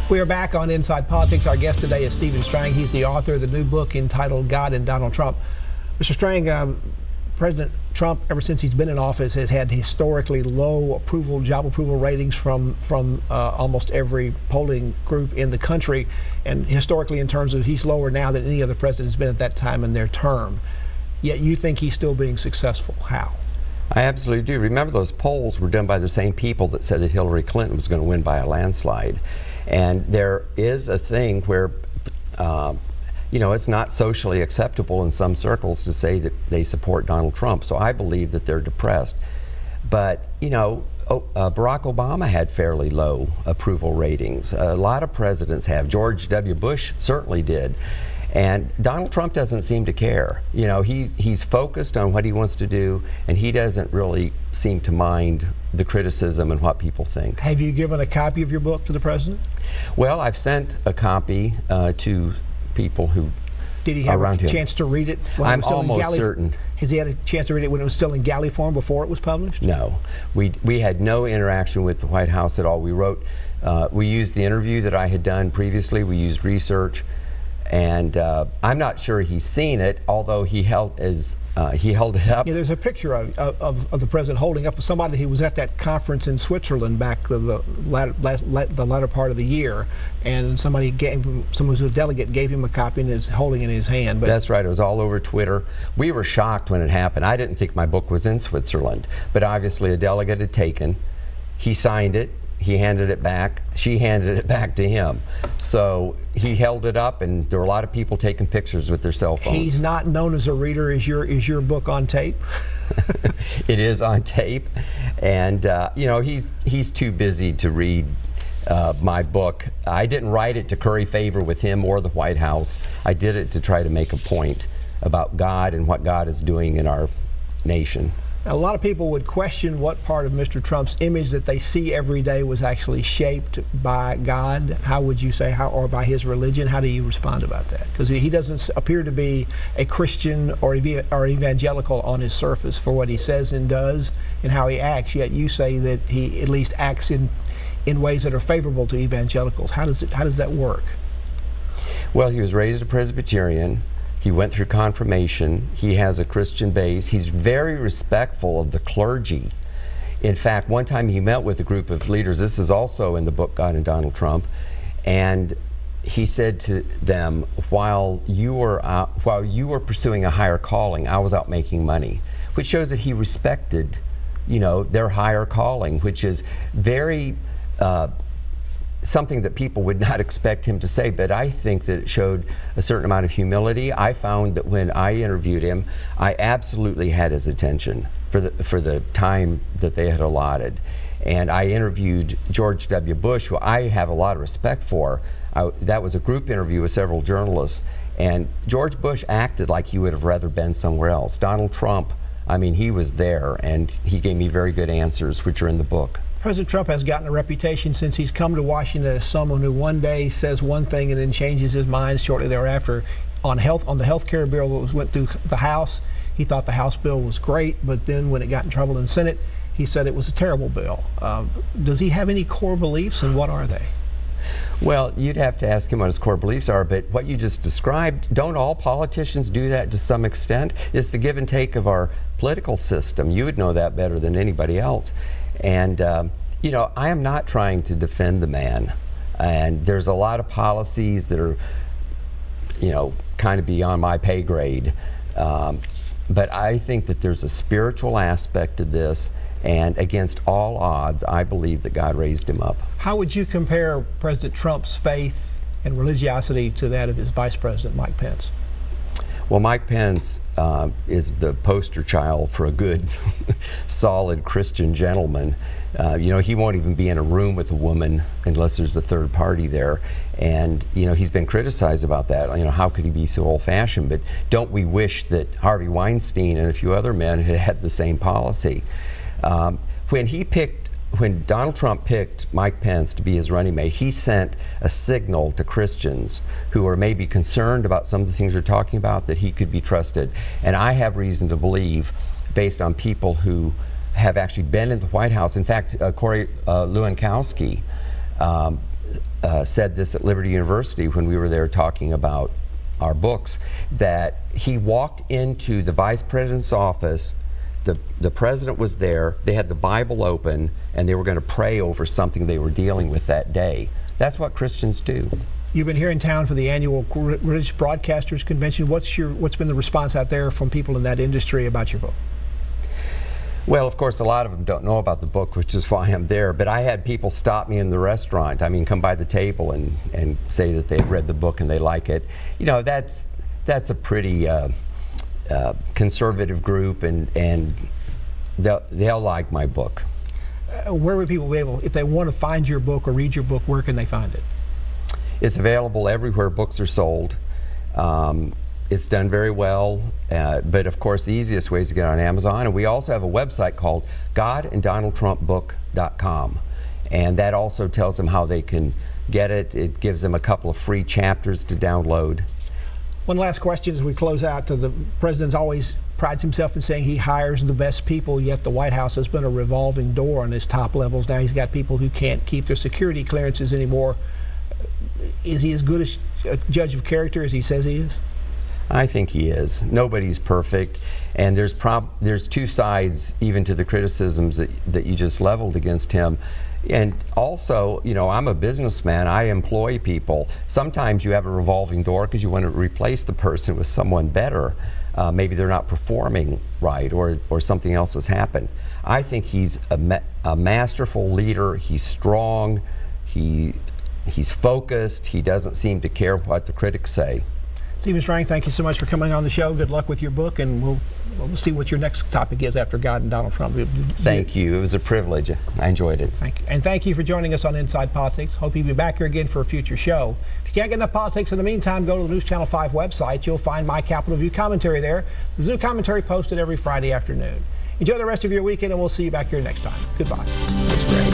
We are back on Inside Politics. Our guest today is Stephen Strang. He's the author of the new book entitled God and Donald Trump. Mr. Strang, President Trump, ever since he's been in office, has had historically low job approval ratings from almost every polling group in the country. And historically, in terms of, he's lower now than any other president has been at that time in their term. Yet you think he's still being successful. How? I absolutely do. Remember, those polls were done by the same people that said that Hillary Clinton was going to win by a landslide. And there is a thing where, you know, it's not socially acceptable in some circles to say that they support Donald Trump. So I believe that they're depressed. But, you know, Barack Obama had fairly low approval ratings. A lot of presidents have. George W. Bush certainly did. And Donald Trump doesn't seem to care. You know, he's focused on what he wants to do, and he doesn't really seem to mind the criticism and what people think. Have you given a copy of your book to the president? Well, I've sent a copy to people who Did he have around a him. chance to read it? I'm almost certain. Has he had a chance to read it when it was still in galley form before it was published? No. We had no interaction with the White House at all. We wrote, we used the interview that I had done previously. We used research. And I'm not sure he's seen it, although he held it up. Yeah, there's a picture of the president holding up somebody. He was at that conference in Switzerland back the latter part of the year, and someone who's a delegate gave him a copy and is holding it in his hand. But that's right. It was all over Twitter. We were shocked when it happened. I didn't think my book was in Switzerland, but obviously a delegate had taken. He signed it. He handed it back. She handed it back to him. So he held it up, and there were a lot of people taking pictures with their cell phones. He's not known as a reader. Is your book on tape? It is on tape, and you know, he's too busy to read my book. I didn't write it to curry favor with him or the White House. I did it to try to make a point about God and what God is doing in our nation. A lot of people would question what part of Mr. Trump's image that they see every day was actually shaped by God. How would you say, or by his religion? How do you respond about that? Because he doesn't appear to be a Christian or evangelical on his surface for what he says and does and how he acts, yet you say that he at least acts in ways that are favorable to evangelicals. How does that work? Well, he was raised a Presbyterian. He went through confirmation. He has a Christian base. He's very respectful of the clergy. In fact, one time he met with a group of leaders. This is also in the book God and Donald Trump, and he said to them, while you were pursuing a higher calling, I was out making money, which shows that he respected, you know, their higher calling, which is very something that people would not expect him to say, but I think that it showed a certain amount of humility. I found that when I interviewed him, I absolutely had his attention for the time that they had allotted. And I interviewed George W. Bush, who I have a lot of respect for. That was a group interview with several journalists, and George Bush acted like he would have rather been somewhere else. Donald Trump, I mean, he was there, and he gave me very good answers, which are in the book. President Trump has gotten a reputation since he's come to Washington as someone who one day says one thing and then changes his mind shortly thereafter. On the health care bill that went through the House, he thought the House bill was great, but then when it got in trouble in the Senate, he said it was a terrible bill. Does he have any core beliefs, and what are they? Well, you'd have to ask him what his core beliefs are, but what you just described, don't all politicians do that to some extent? It's the give and take of our political system. You would know that better than anybody else. And, you know, I am not trying to defend the man. And there's a lot of policies that are, you know, kind of beyond my pay grade. But I think that there's a spiritual aspect to this, and against all odds, I believe that God raised him up. How would you compare President Trump's faith and religiosity to that of his Vice President, Mike Pence? Well, Mike Pence is the poster child for a good, solid Christian gentleman. You know, he won't even be in a room with a woman unless there's a third party there. And, you know, he's been criticized about that. You know, how could he be so old-fashioned? But don't we wish that Harvey Weinstein and a few other men had had the same policy? When Donald Trump picked Mike Pence to be his running mate, he sent a signal to Christians who are maybe concerned about some of the things you're talking about, that he could be trusted. And I have reason to believe, based on people who have actually been in the White House. In fact, Corey Lewandowski said this at Liberty University when we were there talking about our books, that he walked into the vice president's office, the president was there, they had the Bible open, and they were going to pray over something they were dealing with that day. That's what Christians do. You've been here in town for the annual British Broadcasters Convention. What's been the response out there from people in that industry about your book? Well, of course, a lot of them don't know about the book, which is why I'm there. But I had people stop me in the restaurant. I mean, come by the table and say that they've read the book and they like it. You know, that's a pretty conservative group, and they'll like my book. Where would people be able, if they want to find your book or read your book, where can they find it? It's available everywhere books are sold. It's done very well, but of course the easiest way is to get on Amazon. And we also have a website called GodandDonaldTrumpBook.com, and that also tells them how they can get it. It gives them a couple of free chapters to download. One last question as we close out. The president always prides himself in saying he hires the best people, yet the White House has been a revolving door on his top levels. Now he's got people who can't keep their security clearances anymore. Is he as good a judge of character as he says he is? I think he is. Nobody's perfect, and there's two sides even to the criticisms that you just leveled against him. And also, you know, I'm a businessman. I employ people. Sometimes you have a revolving door because you want to replace the person with someone better. Maybe they're not performing right, or something else has happened. I think he's a masterful leader. He's strong. He's focused. He doesn't seem to care what the critics say. Stephen Strang, thank you so much for coming on the show. Good luck with your book, and we'll see what your next topic is after God and Donald Trump. Thank you. It was a privilege. I enjoyed it. Thank you. And thank you for joining us on Inside Politics. Hope you'll be back here again for a future show. If you can't get enough politics in the meantime, go to the NewsChannel 5 website. You'll find my Capitol View commentary there. There's new commentary posted every Friday afternoon. Enjoy the rest of your weekend, and we'll see you back here next time. Goodbye. That's great.